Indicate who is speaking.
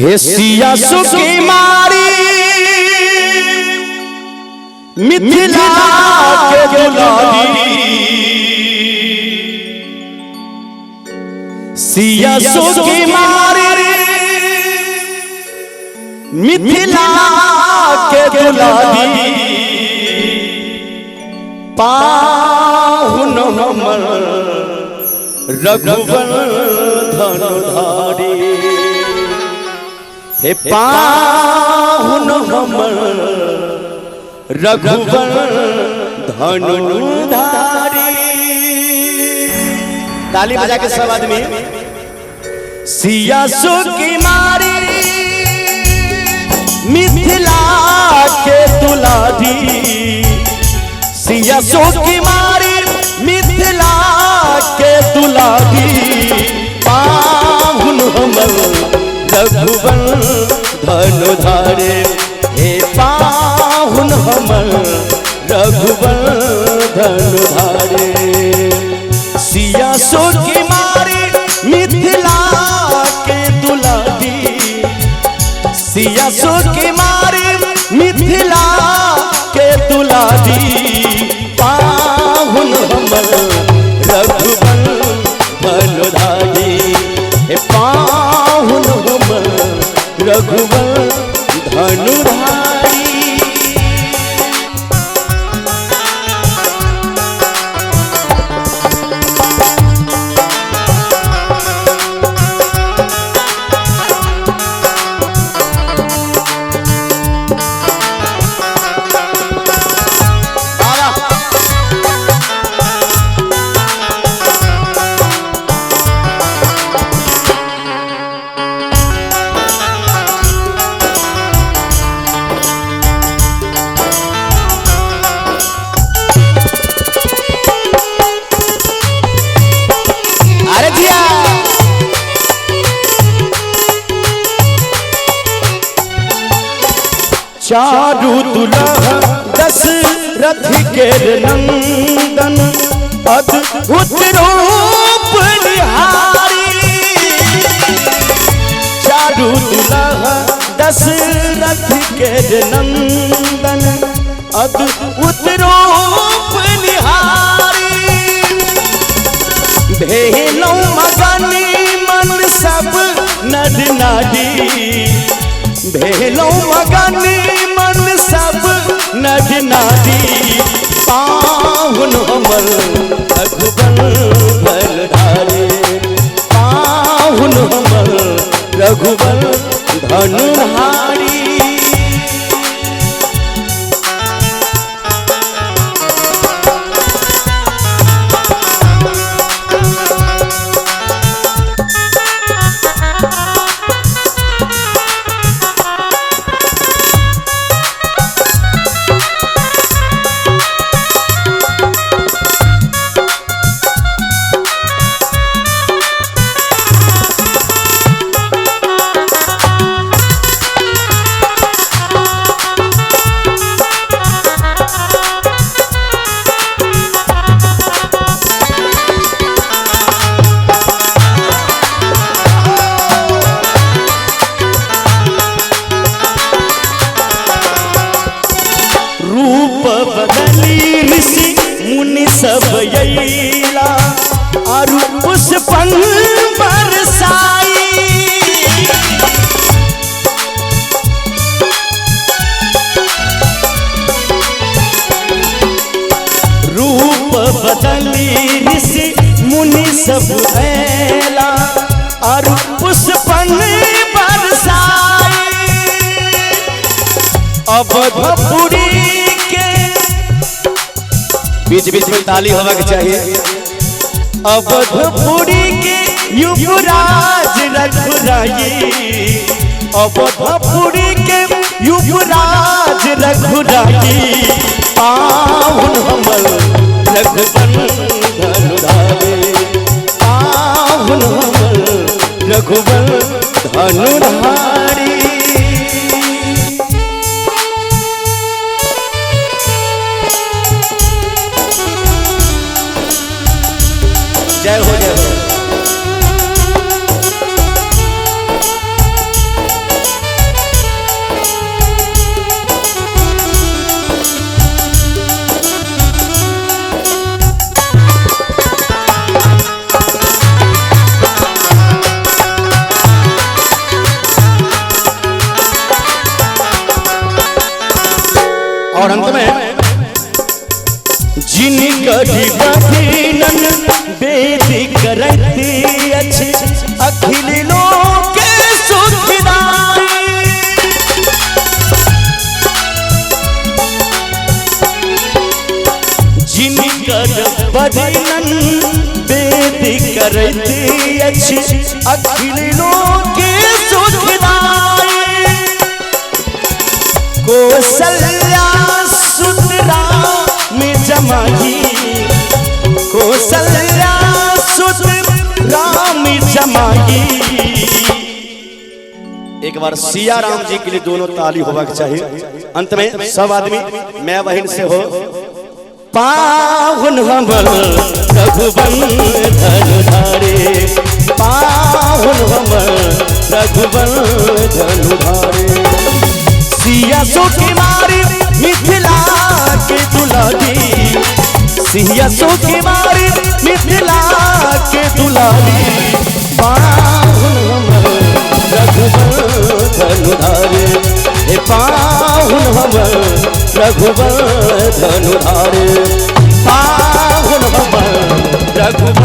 Speaker 1: हे सिया सुखी मारी मिथिला के दुलारी, सिया सुखी मारी मिथिला के दुलारी, पाहुन हमर रघुवर धनुधारी। हे पाहुन हमर रघुवर धनुधारी। ताली बजा के सब आदमी। सिया सुखी मारी मिथिला के दुलारी, सिया सुखी मारी मिथिला के दुलारी, पाहुन हमर रघुवर धनुधारी। हे पाहुन हमर रघुवर धनुधारी। सिया सुखी मारी मिथिला के दुलारी, सिया सुखी मारी मिथिला के दुलारी, पाहुन हमर रघुवर धनुधारी। हे पाहुन हमर रघुवर धनुधारी। चारु दुल्हा दशरथ के नंदन, अद्भुत रूप निहारी। चारु दुल्हा दशरथ के नंदन, अद्भुत रूप निहारी। भेलौ मगनी मन सब नर नारी, भेलौ मगनी मन सब नर नारी, पाहुन हमर रघुवर धनुधारी। पाहुन हमर रघुवर धनुधारी। सब यैला आरु पुष्पन बरसाई, रूप बदली ऋषि मुनि सब ऐला आरु पुष्पन बरसाई। अवधपुरी बीच बीच में ताली होना के चाहिए। अवधपुरी के युवराज रघुराई, अवधपुरी के युवराज रघुराई, पाहुन हमर रघुवर धनुधारी। पाहुन हमर रघुवर धनुधारी। जय हो जय हो। जिनकरी बधिनन बेदी करती अछि अखिल लोक सुखदाई। जिनकर बधिनन बेदी करती अछि अखिल लोक सुखदाई। कौशल्या सुतरा में जमाई, कौशल्या सुतरा में जमाई। एक बार सिया राम जी के लिए दोनों ताली होगा चाहिए। अंत में सब आदमी मैं बहन से हो। पावन हमर रघुबंधन धारे, पावन हमर रघुबंधन धारे। सिया सो के मारी मिथिला के दुलारी, सिया सो के मारी मिथिला के दुलारी। पावन हमर रघुबंधन धारे, हे पावन हमर रघुबंधन धारे, पावन हमर रघुबंधन।